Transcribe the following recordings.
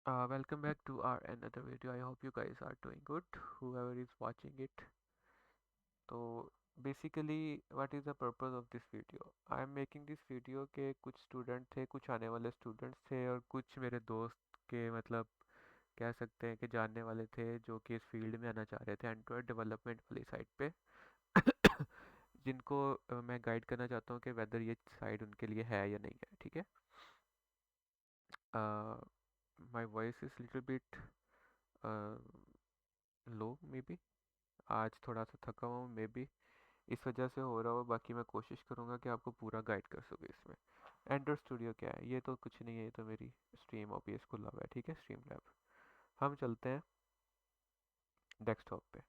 Welcome back to our another video. I hope you guys are doing good, whoever is watching it. So basically, what is the purpose of this video? I am making this video के कुछ student थे, कुछ आने वाले students थे और कुछ मेरे दोस्त के मतलब कह सकते हैं कि जानने वाले थे जो कि इस फील्ड में आना चाह रहे थे एंड्रॉयड डेवलपमेंट वाली साइड पे जिनको मैं गाइड करना चाहता हूँ कि वेदर ये साइड उनके लिए है या नहीं है, ठीक है। My voice is little bit low may be. आज थोड़ा सा थका हुआ हूँ मे बी, इस वजह से हो रहा हो। बाकी मैं कोशिश करूँगा कि आपको पूरा गाइड कर सकूँ इसमें। एंड्रॉयड स्टूडियो क्या है? ये तो कुछ नहीं है, ये तो मेरी स्ट्रीम ओबीएस खुला हुआ है, ठीक है, स्ट्रीम लैब। हम चलते हैं डेस्कटॉप पे।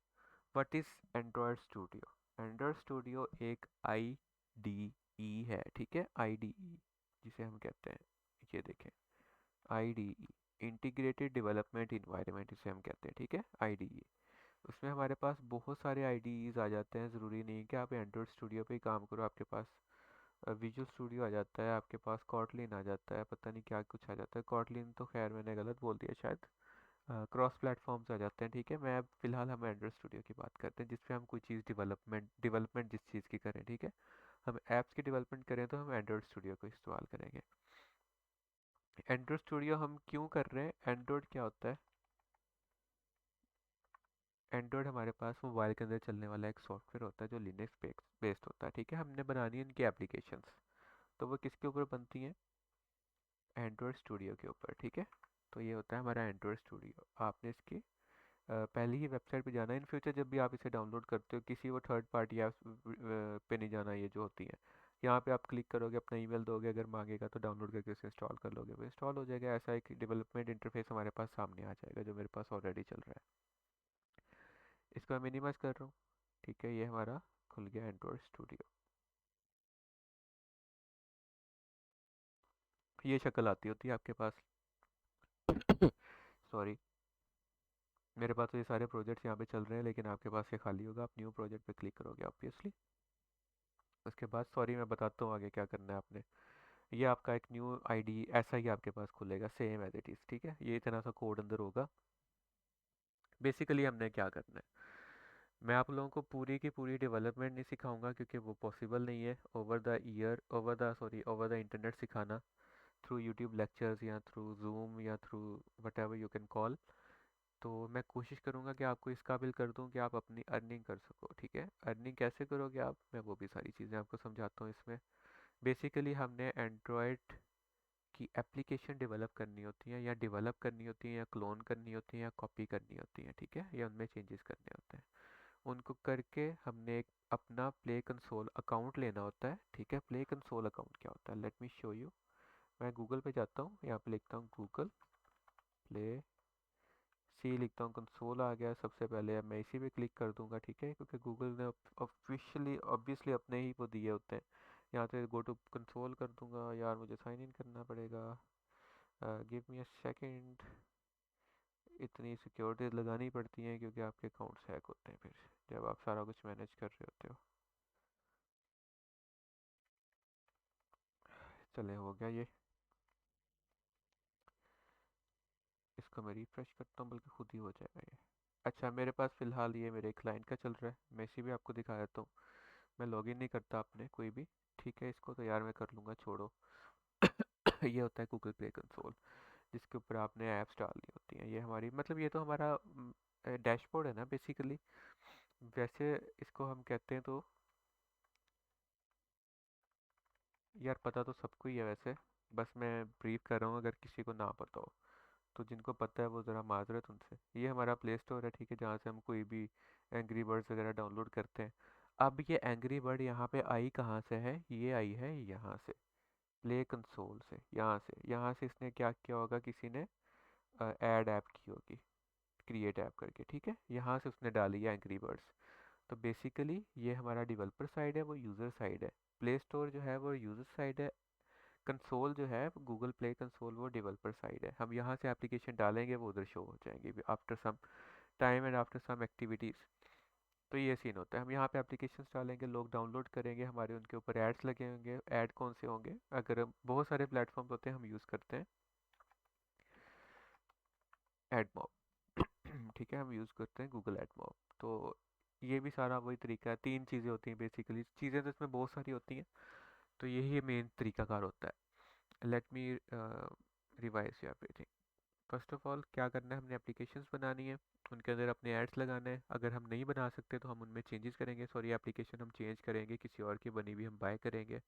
What is Android studio? Android studio एक आई डी ई है, ठीक है, आई डी ई जिसे हम कहते हैं, ये देखें, I D E, integrated development environment इसे हम कहते हैं, ठीक है, आई डी ई। उसमें हमारे पास बहुत सारे आईडीज़ आ जाते हैं। ज़रूरी नहीं कि आप एंड्रॉयड स्टूडियो पे ही काम करो, आपके पास विजुअल स्टूडियो आ जाता है, आपके पास कॉटलिन आ जाता है, पता नहीं क्या कुछ आ जाता है। कॉटलिन तो खैर मैंने गलत बोल दिया शायद। क्रॉस प्लेटफॉर्म्स आ जाते हैं, ठीक है। मैं अब फ़िलहाल हम एंड्रॉयड स्टूडियो की बात करते हैं जिसपे हम कोई चीज़ डेवलपमेंट जिस चीज़ की करें, ठीक है। हम ऐप्स की डेवलपमेंट करें तो हम एंड्रॉयड स्टूडियो को इस्तेमाल करेंगे। एंड्रॉयड स्टूडियो हम क्यों कर रहे हैं? एंड्रॉयड क्या होता है? एंड्रॉयड हमारे पास मोबाइल के अंदर चलने वाला एक सॉफ्टवेयर होता है जो लिनक्स बेस्ड होता है, ठीक है। हमने बनानी है इनकी एप्लीकेशंस, तो वो किसके ऊपर बनती हैं? एंड्रॉयड स्टूडियो के ऊपर, ठीक है। तो ये होता है हमारा एंड्रॉयड स्टूडियो। आपने इसकी पहले ही वेबसाइट पे जाना है। इन फ्यूचर जब भी आप इसे डाउनलोड करते हो, किसी वो थर्ड पार्टी ऐप्स पे नहीं जाना, ये जो होती हैं। यहाँ पे आप क्लिक करोगे, अपना ईमेल दोगे, अगर मांगेगा तो डाउनलोड करके उसे इंस्टॉल कर लोगे, वो इंस्टॉल हो जाएगा। ऐसा एक डेवलपमेंट इंटरफेस हमारे पास सामने आ जाएगा जो मेरे पास ऑलरेडी चल रहा है। इसको मैं मिनिमाइज कर रहा हूँ, ठीक है। ये हमारा खुल गया एंड्रॉयड स्टूडियो। ये शक्ल आती होती है आपके पास। सॉरी, मेरे पास तो ये सारे प्रोजेक्ट्स यहाँ पे चल रहे हैं, लेकिन आपके पास ये खाली होगा। आप न्यू प्रोजेक्ट पे क्लिक करोगे ऑब्वियसली। उसके बाद सॉरी मैं बताता हूँ आगे क्या करना है आपने। ये आपका एक न्यू आईडी ऐसा ही आपके पास खुलेगा, सेम एज इट इज़, ठीक है। ये इतना सा कोड अंदर होगा। बेसिकली हमने क्या करना है, मैं आप लोगों को पूरी की पूरी डेवलपमेंट नहीं सिखाऊंगा क्योंकि वो पॉसिबल नहीं है ओवर द इंटरनेट सिखाना, थ्रू यूट्यूब लेक्चर्स या थ्रू जूम या through what ever you can call. तो मैं कोशिश करूँगा कि आपको इस काबिल कर दूँ कि आप अपनी अर्निंग कर सको, ठीक है। अर्निंग कैसे करोगे आप, मैं वो भी सारी चीज़ें आपको समझाता हूँ इसमें। बेसिकली हमने एंड्रॉयड की एप्लीकेशन डेवलप करनी होती हैं, या डेवलप करनी होती हैं, या क्लोन करनी होती हैं, या कॉपी करनी होती हैं, ठीक है, या उनमें चेंजेस करने होते हैं। उनको करके हमने एक अपना प्ले कंसोल अकाउंट लेना होता है, ठीक है। प्ले कंसोल अकाउंट क्या होता है, लेट मी शो यू। मैं गूगल पे जाता हूँ, यहाँ पे लिखता हूँ गूगल प्ले, सी लिखता हूँ, कंसोल आ गया सबसे पहले। अब मैं इसी पे क्लिक कर दूंगा, ठीक है, क्योंकि गूगल ने ऑफिशियली ऑब्वियसली अपने ही वो दिए होते हैं। यहाँ से गो टू कंसोल कर दूंगा। यार मुझे साइन इन करना पड़ेगा, गिव मी अ सेकेंड। इतनी सिक्योरिटीज लगानी पड़ती हैं क्योंकि आपके अकाउंट्स हैक होते हैं फिर जब आप सारा कुछ मैनेज कर रहे होते हो। चले, हो गया ये। इसको मैं रिफ्रेश करता हूँ, बल्कि खुद ही हो जाएगा ये। अच्छा, मेरे पास फ़िलहाल ये मेरे क्लाइंट का चल रहा है, मैं इसी भी आपको दिखा देता हूँ। मैं लॉगिन नहीं करता अपने कोई भी, ठीक है। इसको तो यार मैं कर लूँगा, छोड़ो। ये होता है गूगल प्ले कंसोल, जिसके ऊपर आपने ऐप्स डालनी होती हैं। ये हमारी मतलब ये तो हमारा डैशबोर्ड है ना बेसिकली। वैसे इसको हम कहते हैं तो, यार पता तो सबको ही है वैसे, बस मैं ब्रीफ कर रहा हूँ अगर किसी को ना पता हो। तो जिनको पता है वो ज़रा माजरत उनसे। ये हमारा प्ले स्टोर है, ठीक है, जहाँ से हम कोई भी एंग्री बर्ड्स वगैरह डाउनलोड करते हैं। अब ये एंग्री बर्ड यहाँ पे आई कहाँ से है? ये आई है यहाँ से, प्ले कंसोल से। यहाँ से इसने क्या किया होगा, किसी ने ऐड ऐप की होगी, क्रिएट ऐप करके, ठीक है। यहाँ से उसने डाली है एंग्री बर्ड्स। तो बेसिकली ये हमारा डेवलपर साइड है, वो यूज़र साइड है। प्ले स्टोर जो है वो यूज़र साइड है, कंसोल जो है गूगल प्ले कंसोल वो डेवलपर साइड है। हम यहाँ से एप्लीकेशन डालेंगे, वो उधर शो हो जाएंगे after some time and after some activities. तो ये सीन होता है, हम यहाँ पे एप्लीकेशंस डालेंगे, लोग डाउनलोड करेंगे, हमारे उनके ऊपर एड्स लगे होंगे। ऐड कौन से होंगे? अगर बहुत सारे प्लेटफॉर्म्स होते हैं हम यूज़ करते हैं। एडमॉब। ठीक है, हम यूज़ करते हैं गूगल एडमॉब। तो ये भी सारा वही तरीका है, तीन चीज़ें होती हैं बेसिकली, चीज़ें तो इसमें बहुत सारी होती हैं, तो यही मेन तरीकाकार होता है। Let me revise you everything. First of all क्या करना है, हमने एप्लीकेशंस बनानी है, उनके अंदर अपने एड्स लगाने हैं। अगर हम नहीं बना सकते तो हम उनमें चेंजेस करेंगे, सॉरी एप्लीकेशन हम चेंज करेंगे, किसी और की बनी हुई हम बाय करेंगे,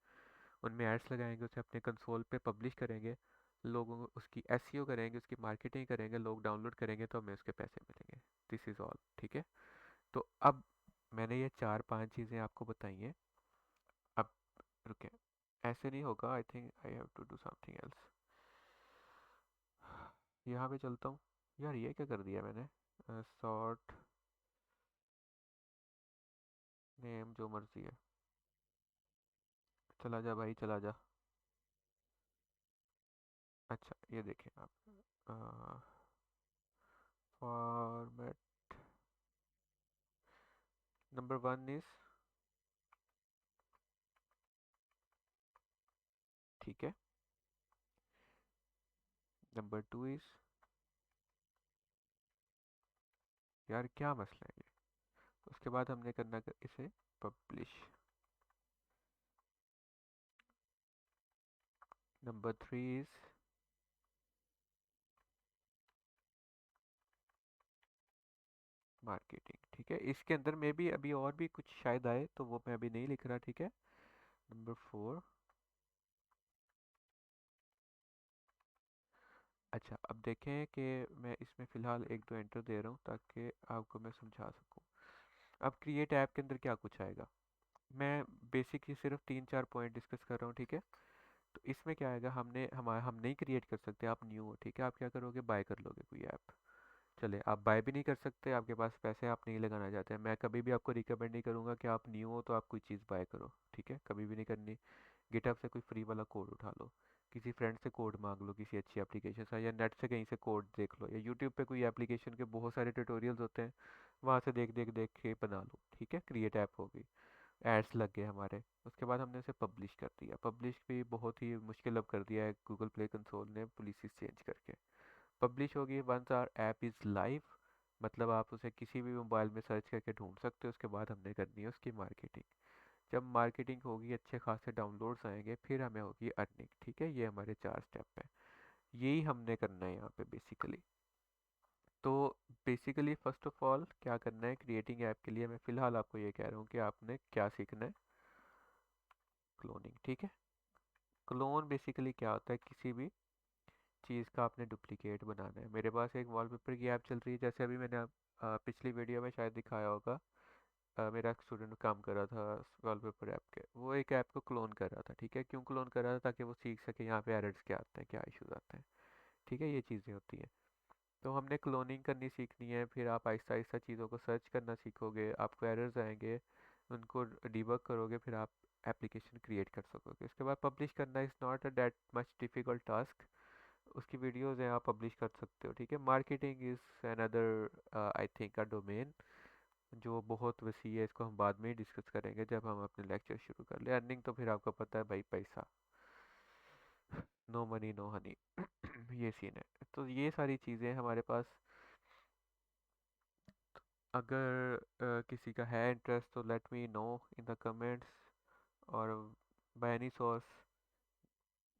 उनमें एड्स लगाएंगे, उसे अपने कंसोल पे पब्लिश करेंगे, लोगों को उसकी एसईओ करेंगे, उसकी मार्केटिंग करेंगे, लोग डाउनलोड करेंगे तो हमें उसके पैसे मिलेंगे। दिस इज़ ऑल, ठीक है। तो अब मैंने ये चार पांच चीज़ें आपको बताई हैं। अब रुके, ऐसे नहीं होगा, I think I have to do something else. यहाँ पे चलता हूँ। यार ये क्या कर दिया मैंने, सॉर्ट नेम जो मर्जी है, चला जा भाई चला जा। अच्छा ये देखें आप, फॉर्मेट नंबर वन इज, ठीक है, नंबर टू इज, यार क्या मसला है ये। उसके बाद हमने करना इसे publish. Number three is marketing, ठीक है। इसके अंदर में भी अभी और भी कुछ शायद आए तो वो मैं अभी नहीं लिख रहा, ठीक है। नंबर फोर, अच्छा अब देखें कि मैं इसमें फ़िलहाल एक दो एंटर दे रहा हूँ ताकि आपको मैं समझा सकूँ। अब क्रिएट ऐप के अंदर क्या कुछ आएगा, मैं बेसिक ही सिर्फ तीन चार पॉइंट डिस्कस कर रहा हूँ, ठीक है। तो इसमें क्या आएगा, हम नहीं क्रिएट कर सकते, आप न्यू हो, ठीक है। आप क्या करोगे, बाय कर लोगे कोई ऐप। चले आप बाय भी नहीं कर सकते, आपके पास पैसे आप नहीं लगाना चाहते हैं, मैं कभी भी आपको रिकमेंड नहीं करूँगा कि आप न्यू हो तो आप कोई चीज़ बाय करो, ठीक है, कभी भी नहीं करनी। गिटहब से कोई फ्री वाला कोड उठा लो, किसी फ्रेंड से कोड मांग लो किसी अच्छी एप्लीकेशन से, या नेट से कहीं से कोड देख लो, या यूट्यूब पे कोई एप्लीकेशन के बहुत सारे ट्यूटोरियल्स होते हैं, वहाँ से देख देख देख के बना लो, ठीक है। क्रिएट ऐप हो गई, एड्स लग गए हमारे। उसके बाद हमने उसे पब्लिश कर दिया, पब्लिश भी बहुत ही मुश्किल अब कर दिया है गूगल प्ले कंसोल ने पॉलिसीज चेंज करके। पब्लिश होगी, once our app is live, मतलब आप उसे किसी भी मोबाइल में सर्च करके ढूंढ सकते हो। उसके बाद हमने करनी है उसकी मार्केटिंग। जब मार्केटिंग होगी, अच्छे खासे डाउनलोड्स आएंगे, फिर हमें होगी अर्निंग, ठीक है। ये हमारे चार स्टेप हैं, यही हमने करना है यहाँ पे बेसिकली। तो बेसिकली फर्स्ट ऑफ ऑल क्या करना है, क्रिएटिंग ऐप के लिए मैं फ़िलहाल आपको ये कह रहा हूँ कि आपने क्या सीखना है, क्लोनिंग, ठीक है। क्लोन बेसिकली क्या होता है, किसी भी चीज़ का आपने डुप्लीकेट बनाना है। मेरे पास एक वॉलपेपर की ऐप चल रही है, जैसे अभी मैंने पिछली वीडियो में शायद दिखाया होगा। मेरा एक स्टूडेंट काम कर रहा था वॉलपेपर ऐप के, वो एक ऐप को क्लोन कर रहा था, ठीक है। क्यों क्लोन कर रहा था, ताकि वो सीख सके यहाँ पे एरर्स क्या आते हैं, क्या इश्यूज आते हैं, ठीक है, ये चीज़ें होती हैं। तो हमने क्लोनिंग करनी सीखनी है, फिर आप आहिस्ता आहिस्ता चीज़ों को सर्च करना सीखोगे, आपको एरर्स आएंगे, उनको डिबग करोगे, फिर आप एप्लीकेशन क्रिएट कर सकोगे। उसके बाद पब्लिश करना is not a that much difficult task, उसकी वीडियोज़ हैं, आप पब्लिश कर सकते हो, ठीक है। Marketing is another I think a domain जो बहुत वसी है, इसको हम बाद में ही डिस्कस करेंगे जब हम अपने लेक्चर शुरू कर ले। अर्निंग तो फिर आपको पता है भाई, पैसा, नो मनी नो हनी। ये सीन है। तो ये सारी चीज़ें हमारे पास, अगर किसी का है इंटरेस्ट तो late me no in the comments, और बाय एनी सोर्स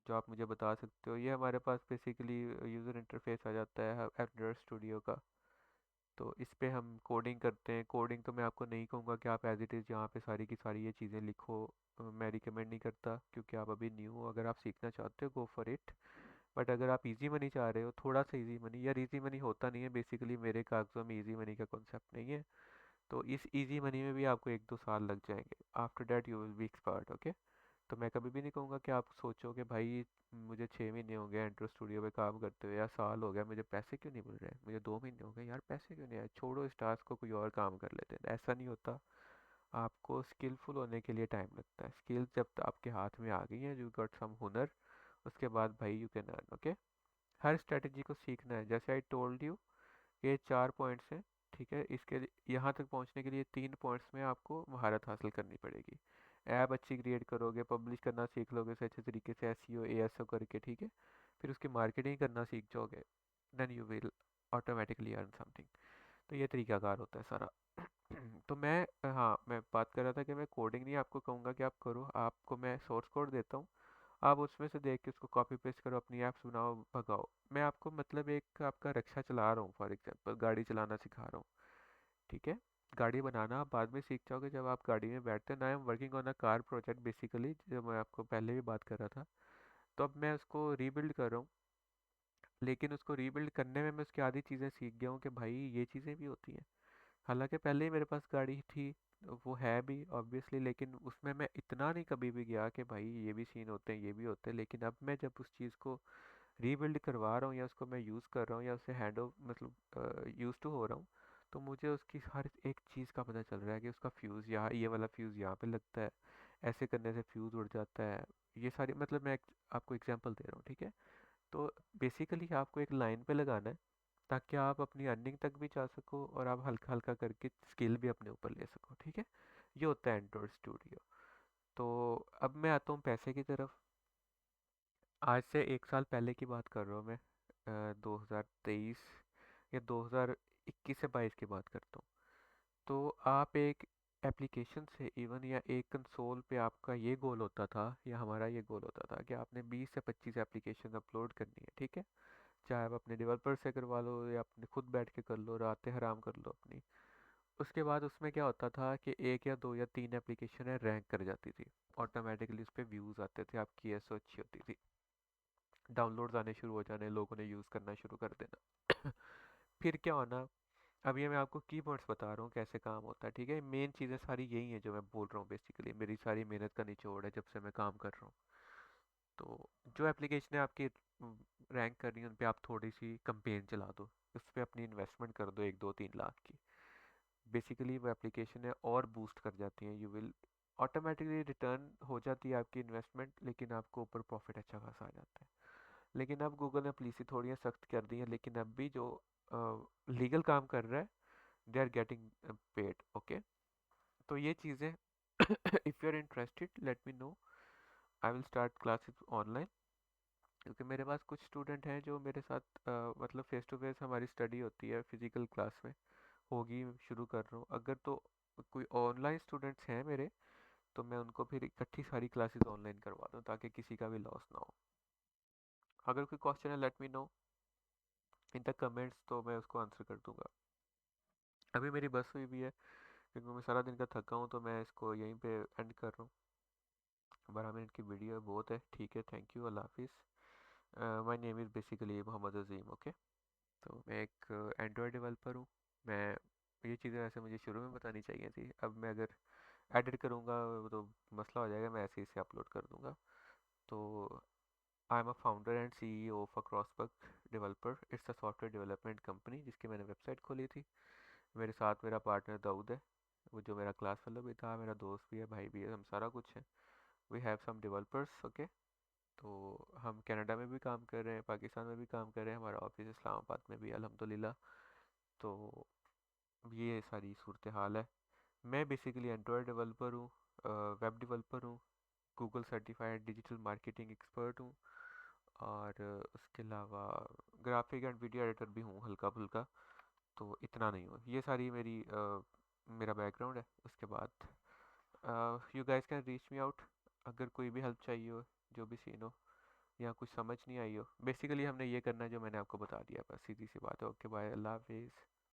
जो आप मुझे बता सकते हो। ये हमारे पास बेसिकली यूज़र इंटरफेस आ जाता है एंड्रॉयड स्टूडियो का। तो इस पे हम कोडिंग करते हैं। कोडिंग तो मैं आपको नहीं कहूँगा कि आप एज इट इज़ यहाँ पे सारी की सारी ये चीज़ें लिखो, मैं रिकमेंड नहीं करता, क्योंकि आप अभी न्यू हो। अगर आप सीखना चाहते हो गो फॉर इट, बट अगर आप इजी मनी चाह रहे हो, थोड़ा सा इजी मनी, यार इजी मनी होता नहीं है बेसिकली, मेरे कागज़ों में इजी मनी का कॉन्सेप्ट नहीं है। तो इस इजी मनी में भी आपको एक दो साल लग जाएंगे, after that you will be expert, okay. तो मैं कभी भी नहीं कहूँगा कि आप सोचो कि भाई मुझे 6 महीने हो गए एंड्रॉइड स्टूडियो पे काम करते हुए, या साल हो गया, मुझे पैसे क्यों नहीं मिल रहे, मुझे 2 महीने हो गए यार पैसे क्यों नहीं आए, छोड़ो इस टास्क को, कोई और काम कर लेते हैं। ऐसा नहीं होता। आपको स्किलफुल होने के लिए टाइम लगता है। स्किल्स जब आपके हाथ में आ गई हैं, यू गॉट सम हुनर, उसके बाद भाई you can earn, okay. Her strategy को सीखना है, जैसे आई टोल्ड यू, ये चार पॉइंट्स हैं, ठीक है। यहाँ तक पहुँचने के लिए 3 पॉइंट्स में आपको महारत हासिल करनी पड़ेगी। ऐप अच्छी क्रिएट करोगे, पब्लिश करना सीख लोगे उसे अच्छे तरीके से, एसईओ एएसओ करके, ठीक है। फिर उसकी मार्केटिंग करना सीख जाओगे, then you will automatically earn something. तो ये तरीकाकार होता है सारा। तो मैं हाँ, मैं बात कर रहा था कि मैं कोडिंग नहीं आपको कहूँगा कि आप करो, आपको मैं सोर्स कोड देता हूँ, आप उसमें से देख के उसको कॉपी पेस्ट करो, अपनी ऐप्स बनाओ, भगाओ। मैं आपको मतलब एक आपका रिक्शा चला रहा हूँ, फॉर एग्जांपल गाड़ी चलाना सिखा रहा हूँ, ठीक है। गाड़ी बनाना आप बाद में सीख जाओगे जब आप गाड़ी में बैठते हैं ना। I am working on a car project basically, जो मैं आपको पहले भी बात कर रहा था। तो अब मैं उसको रीबिल्ड कर रहा हूँ, लेकिन उसको रीबिल्ड करने में मैं उसकी आधी चीज़ें सीख गया हूँ कि भाई ये चीज़ें भी होती हैं। हालांकि पहले ही मेरे पास गाड़ी थी, वो है भी ऑब्वियसली, लेकिन उसमें मैं इतना नहीं कभी भी गया कि भाई ये भी सीन होते हैं, ये भी होते हैं। लेकिन अब मैं जब उस चीज़ को रीबिल्ड करवा रहा हूँ या उसको मैं यूज़ कर रहा हूँ या उससे हैंड ऑफ मतलब यूज़ टू हो रहा हूँ, तो मुझे उसकी हर एक चीज़ का पता चल रहा है कि उसका फ्यूज़ यहाँ, ये वाला फ्यूज़ यहाँ पे लगता है, ऐसे करने से फ्यूज़ उड़ जाता है। ये सारी मतलब मैं आपको एग्जांपल दे रहा हूँ, ठीक है। तो बेसिकली आपको एक लाइन पे लगाना है ताकि आप अपनी अर्निंग तक भी जा सको और आप हल्का हल्का करके स्किल भी अपने ऊपर ले सको, ठीक है। ये होता है एंड्रॉयड स्टूडियो। तो अब मैं आता हूँ पैसे की तरफ। आज से 1 साल पहले की बात कर रहा हूँ मैं, 2023 या 2021 से 22 की बात करता हूँ। तो आप एक एप्लीकेशन से इवन या एक कंसोल पे आपका ये गोल होता था, या हमारा ये गोल होता था कि आपने 20 से 25 एप्लीकेशन अपलोड करनी है, ठीक है। चाहे आप अपने डेवलपर से करवा लो या अपने खुद बैठ के कर लो, रातें हराम कर लो अपनी। उसके बाद उसमें क्या होता था कि एक या दो या तीन एप्लीकेशन है रैंक कर जाती थी, ऑटोमेटिकली उस पर व्यूज़ आते थे, आपकी एसओ अच्छी होती थी, डाउनलोड्स आने शुरू हो जाने, लोगों ने यूज़ करना शुरू कर देना। फिर क्या होना, अब ये मैं आपको कीवर्ड्स बता रहा हूँ कैसे काम होता है, ठीक है। मेन चीज़ें सारी यही हैं जो मैं बोल रहा हूँ, बेसिकली मेरी सारी मेहनत का निचोड़ है जब से मैं काम कर रहा हूँ। तो जो एप्लीकेशन है आपकी रैंक कर रही है, उन पे आप थोड़ी सी कंपेन चला दो, उस पर अपनी इन्वेस्टमेंट कर दो 1 2 3 लाख की। बेसिकली वो एप्लीकेशन है और बूस्ट कर जाती हैं, यू विल ऑटोमेटिकली रिटर्न हो जाती है आपकी इन्वेस्टमेंट, लेकिन आपको ऊपर प्रॉफिट अच्छा खासा आ जाता है। लेकिन अब गूगल ने पॉलिसी थोड़ी सख्त कर दी है, लेकिन अब भी जो लीगल काम कर रहा है, they are getting paid, okay. तो ये चीज़ें if you are interested let me know, I will start classes online. क्योंकि मेरे पास कुछ स्टूडेंट हैं जो मेरे साथ मतलब फेस टू फेस हमारी स्टडी होती है फिजिकल क्लास में, होगी शुरू कर रहा हूँ। अगर तो कोई ऑनलाइन स्टूडेंट्स हैं मेरे, तो मैं उनको फिर इकट्ठी सारी क्लासेस ऑनलाइन करवा दूँ ताकि किसी का भी लॉस ना हो। अगर कोई क्वेश्चन है late me no in the comments, तो मैं उसको आंसर कर दूंगा। अभी मेरी बस हुई भी है क्योंकि मैं सारा दिन का थका हूँ, तो मैं इसको यहीं पे एंड कर रहा हूँ। 12 मिनट की वीडियो है, बहुत है, ठीक है। थैंक यू, अल्लाह हाफिज़। My name is basically Mohammad Azeem, okay. तो मैं एक एंड्रॉयड डेवलपर हूँ। मैं ये चीज़ें वैसे मुझे शुरू में बतानी चाहिए थी, अब मैं अगर एडिट करूँगा तो मसला हो जाएगा, मैं ऐसे ही इसे अपलोड कर दूँगा। तो I am a founder and CEO of a Crossbug developer, it's a software development company जिसकी मैंने वेबसाइट खोली थी। मेरे साथ मेरा पार्टनर दाऊद है, वो जो मेरा क्लास फेलो भी था, मेरा दोस्त भी है, भाई भी है, हम सारा कुछ है। We have some developers, okay. तो हम कनाडा में भी काम कर रहे हैं, पाकिस्तान में भी काम कर रहे हैं, हमारा ऑफिस इस्लामाबाद में भी अल्हम्दुलिल्लाह। तो ये सारी सूरत हाल है। मैं बेसिकली एंड्रॉयड डेवलपर हूँ, वेब डेवलपर हूँ, Google certified digital marketing expert हूँ, और उसके अलावा ग्राफिक एंड वीडियो एडिटर भी हूँ हल्का फुल्का। तो इतना नहीं हो, ये सारी मेरी मेरा बैकग्राउंड है। उसके बाद you guys can reach me out अगर कोई भी हेल्प चाहिए हो, जो भी सीन हो या कुछ समझ नहीं आई हो। बेसिकली हमने ये करना है जो मैंने आपको बता दिया, बस सीधी सी बात है। ओके बाय, अल्लाह हाफिज़।